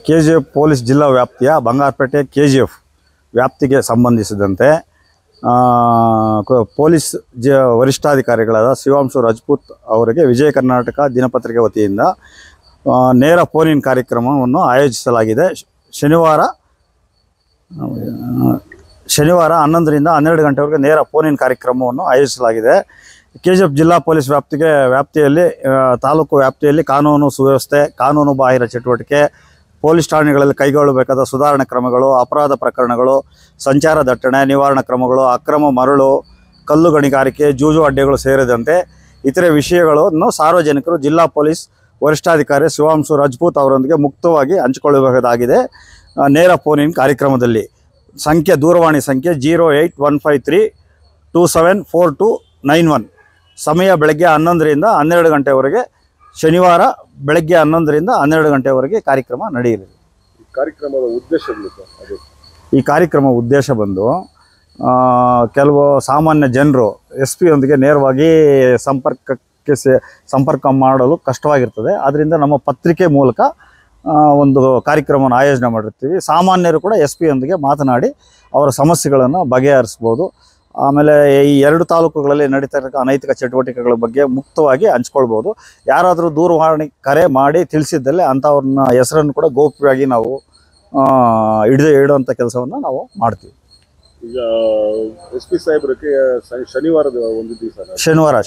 KGF police ಜಿಲ್ಲಾ ವ್ಯಾಪ್ತಿಯ Bangarpet KGF ವ್ಯಾಪ್ತಿಗೆ ಸಂಬಂಧಿಸಿದಂತೆ ಪೊಲೀಸ್ ವರಿಷ್ಠಾಧಿಕಾರಿಗಳಾದ ಶಿವಾಂಶು ರಾಜ್ಪೂತ್ ಅವರಿಗೆ ವಿಜಯ ಕರ್ನಾಟಕ ದಿನಪತ್ರಿಕೆ ವತಿಯಿಂದ ನೇರ ಫೋನ್ ಇನ್ ಕಾರ್ಯಕ್ರಮವನ್ನು ಆಯೋಜಿಸಲಾಗಿದೆ. ಶನಿವಾರ 11 ರಿಂದ 12 ಗಂಟೆವರೆಗೆ ನೇರ ಫೋನ್ ಇನ್ ಕಾರ್ಯಕ್ರಮವನ್ನು ಆಯೋಜಿಸಲಾಗಿದೆ. ಕೆಜಿಎಫ್ ಜಿಲ್ಲಾ ಪೊಲೀಸ್ ವ್ಯಾಪ್ತಿಯಲ್ಲಿ ತಾಲೂಕು ವ್ಯಾಪ್ತಿಯಲ್ಲಿ ಕಾನೂನು ಸುವ್ಯವಸ್ಥೆ, ಕಾನೂನು ಬಾಹಿರ ಚಟುವಟಿಕೆ, ಪೊಲೀಸ್ ಠಾಣೆಗಳಲ್ಲಿ ಕೈಗೊಳ್ಳಬೇಕಾದ ಸುಧಾರಣಾ ಕ್ರಮಗಳು, ಅಪರಾಧ ಪ್ರಕರಣಗಳು, ಸಂಚಾರ ದಟ್ಟಣೆ ನಿವಾರಣಾ ಕ್ರಮಗಳು, ಅಕ್ರಮ ಮರಳು, ಕಲ್ಲು ಗಣಿಗಾರಿಕೆ, ಜೂಜು ಅಡ್ಡೆಗಳು ಸೇರಿದಂತೆ ಇತರೆ ವಿಷಯಗಳನ್ನು ಸಾರ್ವಜನಿಕರು ಜಿಲ್ಲಾ ಪೊಲೀಸ್ ವರಿಷ್ಠಾಧಿಕಾರಿ ಶಿವಾಂಶು ರಾಜ್ಪೂತ್ ಅವರೊಂದಿಗೆ ಮುಕ್ತವಾಗಿ ಹಂಚಿಕೊಳ್ಳಬಹುದಾಗಿದೆ. ನೇರ ಫೋನ್ ಇನ್ ಕಾರ್ಯಕ್ರಮದಲ್ಲಿ ದೂರವಾಣಿ ಸಂಖ್ಯೆ 08153274291. ಸಮಯ ಬೆಳಗ್ಗೆ 11 ರಿಂದ 12 ಗಂಟೆವರೆಗೆ, ಶನಿವಾರ ಬೆಳಗ್ಗೆ 11 ರಿಂದ 12 ಗಂಟೆವರೆಗೆ ಕಾರ್ಯಕ್ರಮ ನಡೆಯಲಿದೆ. ಈ ಕಾರ್ಯಕ್ರಮ ಉದ್ದೇಶ ಬಂದು ಕೆಲವು ಸಾಮಾನ್ಯ ಜನರು SP ಯೊಂದಿಗೆ ನೇರವಾಗಿ ಸಂಪರ್ಕ ಮಾಡಲು ಕಷ್ಟವಾಗಿರ್ತದೆ. ಆದ್ದರಿಂದ ನಮ್ಮ ಪತ್ರಿಕೆ ಮೂಲಕ ಒಂದು ಕಾರ್ಯಕ್ರಮವನ್ನು ಆಯೋಜನೆ ಮಾಡಿರ್ತೀವಿ. ಸಾಮಾನ್ಯರು ಕೂಡ SP ಯೊಂದಿಗೆ ಮಾತನಾಡಿ ಅವರ ಸಮಸ್ಯೆಗಳನ್ನು ಬಗೆಹರಿಸ್ಬೋದು. ಆಮೇಲೆ ಈ 2 ತಾಲೂಕುಗಳಲ್ಲಿ ನಡೀತಾ ಇರೋ ಅನೈತಿಕ ಚಟುವಟಿಕೆಗಳ ಬಗ್ಗೆ ಮುಕ್ತವಾಗಿ ಹಂಚ್ಕೊಳ್ಬೋದು. ಯಾರಾದರೂ ದೂರವಾಣಿ ಕರೆ ಮಾಡಿ ತಿಳಿಸಿದ್ದಲ್ಲಿ ಅಂಥವ್ರನ್ನ ಹೆಸರನ್ನು ಕೂಡ ಗೌಪ್ಯವಾಗಿ ನಾವು ಇಡುವಂಥ ಕೆಲಸವನ್ನು ನಾವು ಮಾಡ್ತೀವಿ. ಈಗ SP ಸಾಹೇಬ್ರಿಗೆ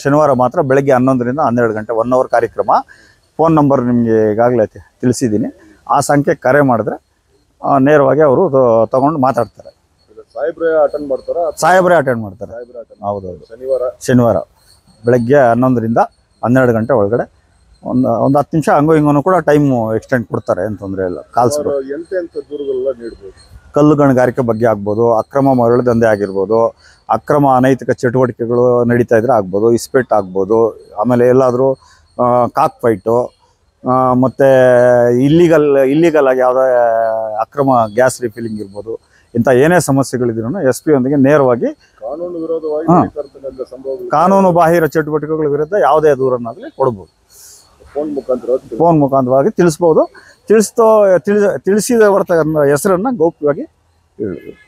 ಶನಿವಾರ ಮಾತ್ರ ಬೆಳಗ್ಗೆ 11 ರಿಂದ 12 ಗಂಟೆ 1 ಅವರ್ ಕಾರ್ಯಕ್ರಮ. ಫೋನ್ ನಂಬರ್ ನಿಮಗೆ ಈಗಾಗಲೇ ತಿಳಿಸಿದ್ದೀನಿ. ಆ ಸಂಖ್ಯೆಗೆ ಕರೆ ಮಾಡಿದ್ರೆ ನೇರವಾಗಿ ಅವರು ತಗೊಂಡು ಮಾತಾಡ್ತಾರೆ. ಸಾಹೇಬ್ರೇ ಅಟೆಂಡ್ ಮಾಡ್ತಾರೆ. ಹೌದೌದು. ಶನಿವಾರ ಬೆಳಗ್ಗೆ 11 ರಿಂದ 12 ಗಂಟೆ ಒಳಗಡೆ ಒಂದು 10 ನಿಮಿಷ ಹಂಗೋ ಹಿಂಗೂ ಕೂಡ ಟೈಮು ಎಕ್ಸ್ಟೆಂಡ್ ಕೊಡ್ತಾರೆ. ಏನು ತೊಂದರೆ ಇಲ್ಲ. ಕಾಲ್ಸ್ ಕಲ್ಲು ಗಣಿಗಾರಿಕೆ ಬಗ್ಗೆ ಆಗ್ಬೋದು, ಅಕ್ರಮ ಮರಳು ದಂಧೆ ಆಗಿರ್ಬೋದು, ಅಕ್ರಮ ಅನೈತಿಕ ಚಟುವಟಿಕೆಗಳು ನಡೀತಾ ಇದ್ರೆ ಆಗ್ಬೋದು, ಇಸ್ಪೇಟ್ ಆಗ್ಬೋದು, ಆಮೇಲೆ ಎಲ್ಲಾದರೂ ಕಾಕ್ ಫೈಟು, ಮತ್ತು ಇಲ್ಲಿಗಲ್ ಆಗಿ ಯಾವುದೇ ಅಕ್ರಮ ಗ್ಯಾಸ್ ರಿಫಿಲ್ಲಿಂಗ್ ಇರ್ಬೋದು, ಇಂಥ ಏನೇ ಸಮಸ್ಯೆಗಳಿದ್ರೂ SP ಯೊಂದಿಗೆ ನೇರವಾಗಿ ಕಾನೂನು ಬಾಹಿರ ಚಟುವಟಿಕೆಗಳ ವಿರುದ್ಧ ಯಾವುದೇ ದೂರನ್ನಾಗಲಿ ಕೊಡ್ಬೋದು. ಫೋನ್ ಮುಖಾಂತರವಾಗಿ ತಿಳಿಸ್ಬೋದು. ತಿಳಿಸಿದವರ ಹೆಸರನ್ನು ಗೌಪ್ಯವಾಗಿ ಹೇಳಬೇಕು.